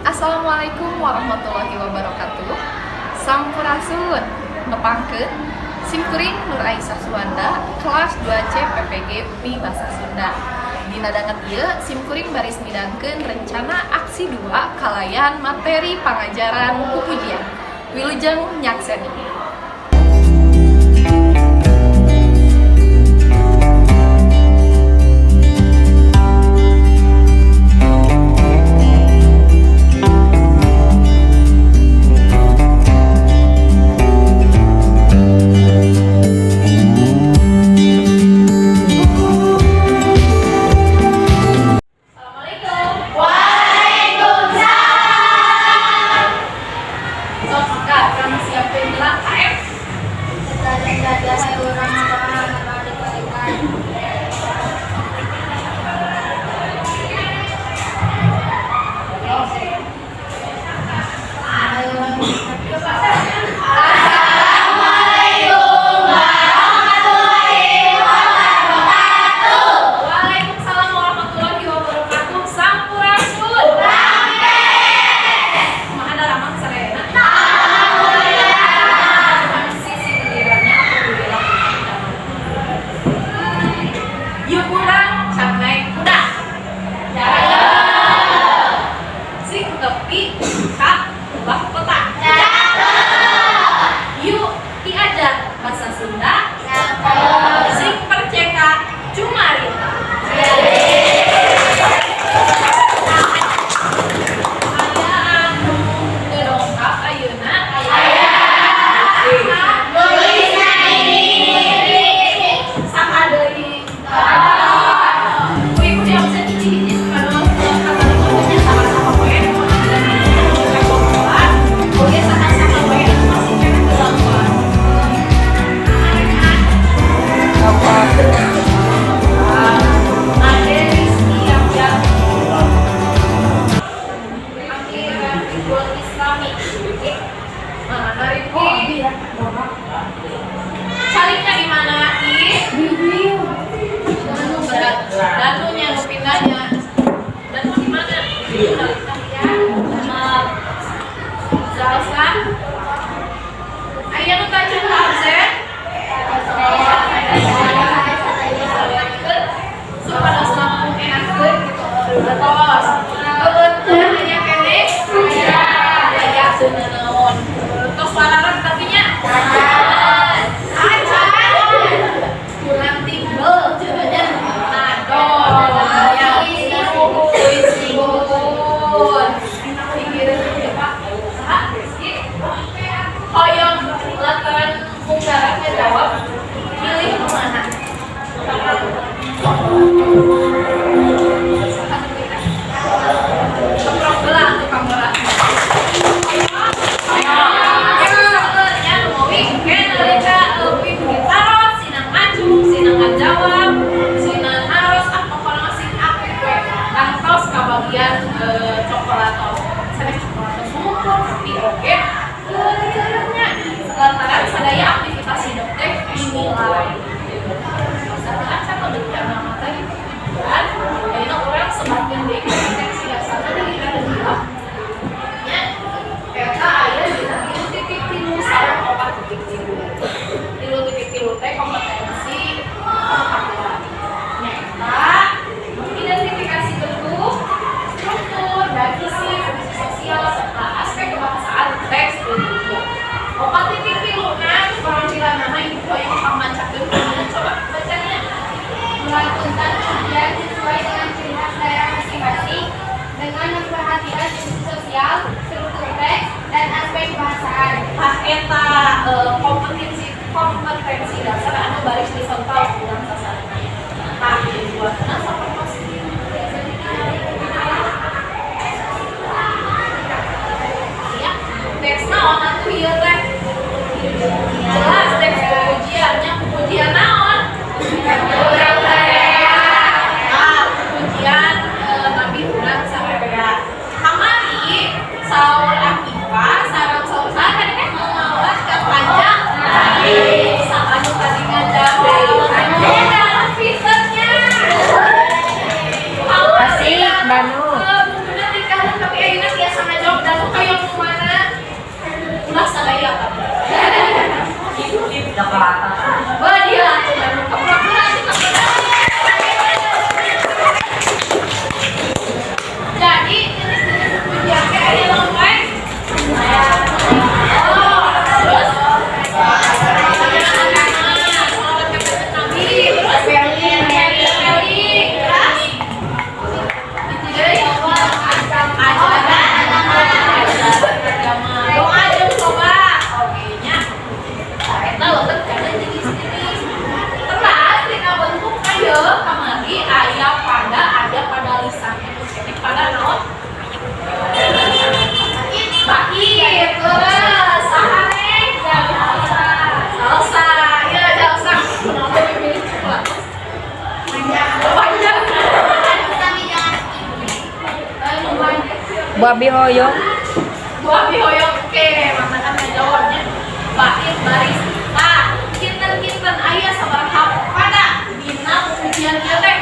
Assalamualaikum warahmatullahi wabarakatuh. Sampurasun ngepangkeun simkuring Nur Aisyah Suwanda kelas 2C PPG UPI Basa Sunda. Dina danget ieu simkuring baris midangkeun rencana aksi 2 kalayan materi pangajaran pupujian. Wilujeng nyakseni. Caliknya di mana? Danunya nu pindahnya. Danu di mana? Jelaskan. Aya nu tajam absen. Supaya selalu enakkeun gitu. Terus. Kebetulan hanya kene. Aya seuneu naon. Tos wararan tapi nya. Lantaran sadaya aktivitas hidup teh dinilai. Misalkan saya kalau bicara nama teh, kan, kayaknya orang semakin deui kompetensi dasarnya dari kada hilang. Nya, eta aya dina 3.3 sareng 4.3. 3.3 teh kompetensi pengetahuan. Nya, identifikasi bentuk, struktur, dan isi fungsi sosial serta aspek kebahasaan teks dan video. 4.3 perwakilan nama ibu yang memancarkan coba bacanya. Melantunkan pujian sesuai dengan ciri khas daerah masing-masing dengan memperhatikan fungsi sosial, struktur teks, dan aspek bahasaan. Eta kompetensi dasar anu baris horizontal kurang sasaran. Nah, buatna sampai pasti. Ya, teks naon atuh ieu teh? Jelas teks pujiannya pujian naon? Pujian Nabi Muhammad SAW. Kamari Saul Akifa sareng Saul kan mau mawas ka panjang. Sakanu tadi ngadawe. Babi hoyong. Babi hoyong. Oke, makanan jawabnya. Bait baris. Nah, kinten-kinten aya sabaraha pada dina ujian ieu teh?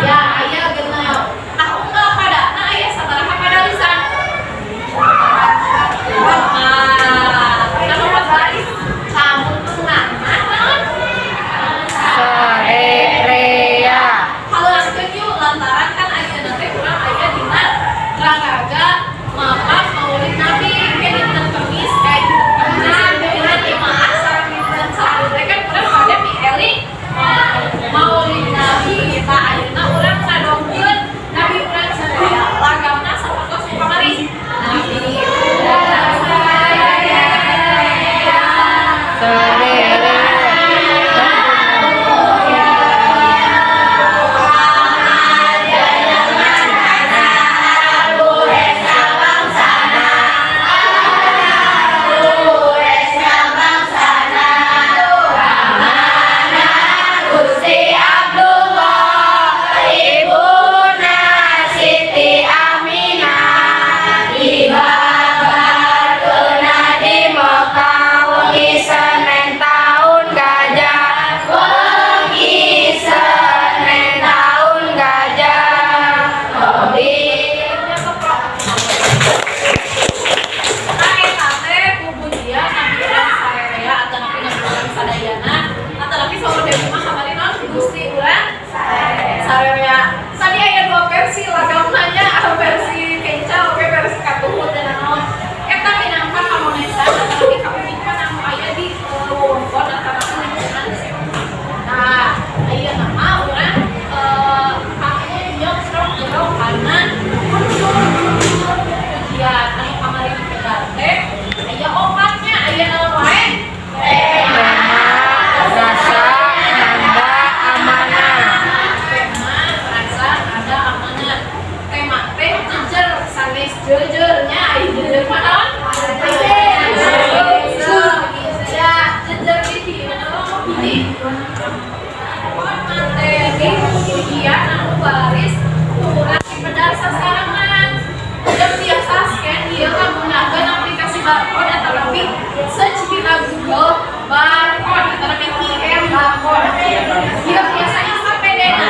Ya, aya genep. Nah, unggal pada. Nah, aya sabaraha pada lisan? Nomor baris. Kamu tenang, naon? Sarerea. Halankeun yuk lantaran kan ayeuna teh urang aya dina raraga mapak Maulid Nabi ke dinten Kamis kayak dinten Jumaat sareng dinten Sabtu teh kan urang pada mielih Maulid Nabi kita ayeuna urang ngadongkeun Nabi urang sadaya lagamna sapatos kamari. Tadi ada dua versi lagamnanya, ada versi kencang, oke versi katuhut dan naon. Eta minangka harmonisan tapi kapitnya anu aya di wewengkon antara lingkungan. Nah, aya nama urang kamu nyok strong jero kana unsur ujian anu kamari dipegang teh aya obatnya, aya naon wae? Rasa nanda amanah. Tema teh jejer sanes jejernya ai jejer naon? Jejer di sini materi ujian anu baris urang dipedar sasarangan. Udah biasa scan ieu nggunakeun aplikasi barcode atau tapi search di Google barcode atau tapi QR barcode. Ieu biasanya sapedena.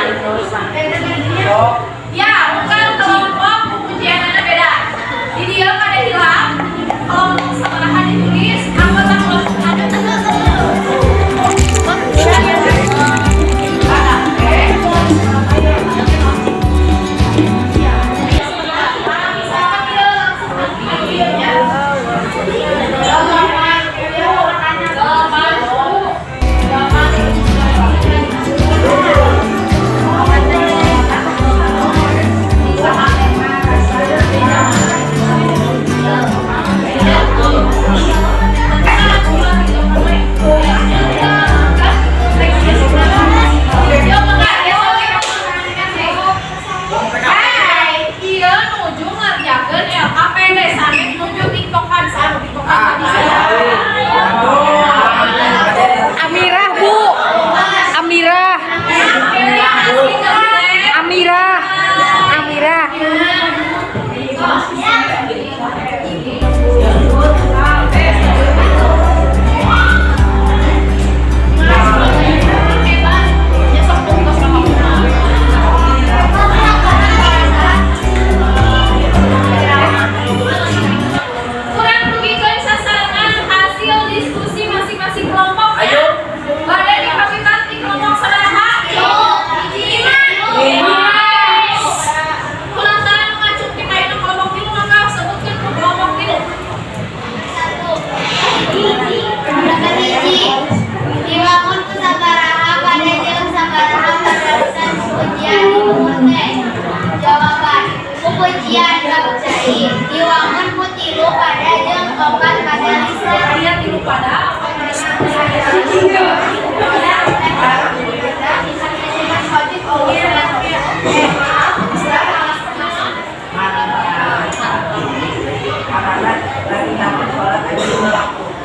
Ya, bukan kelompok ujiannya beda. Di dia pada hilang. Kelompok sabaraha ditulis anggota kelompok ada. Amirah, Bu. Amirah. Amirah. Amirah. Kurang rugikan sasaran hasil diskusi masing-masing kelompok. Ayo. Pada dikasihkan di kelompok sabaraha? Kulantaran mengacu kita ini kelompok tilu maka sebutkan ke kelompok tilu. Diwangun ku sabaraha pada jeung sabaraha padarusan ujian umum teh. Jawaban ujian kapcai diwangun ku tilu pada jeung opat pada lisan. Aya tilu pada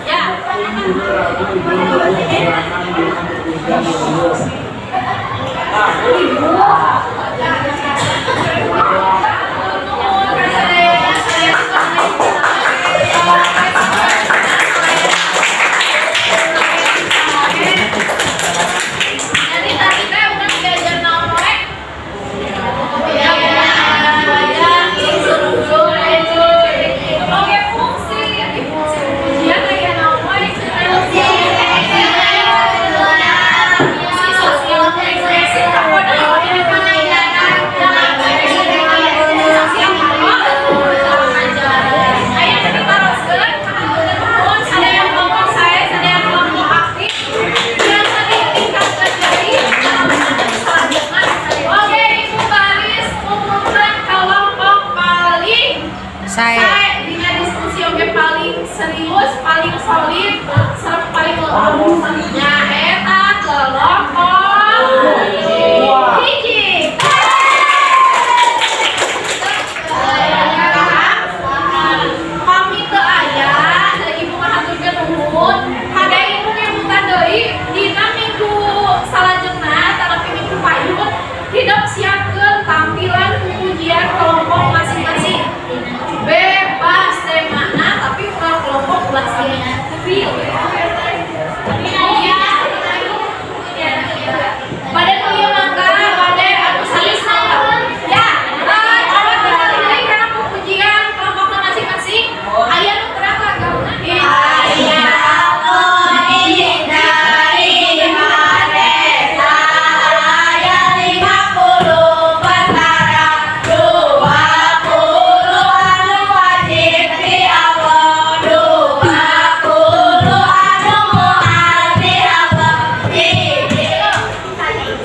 ya.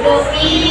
Lupi,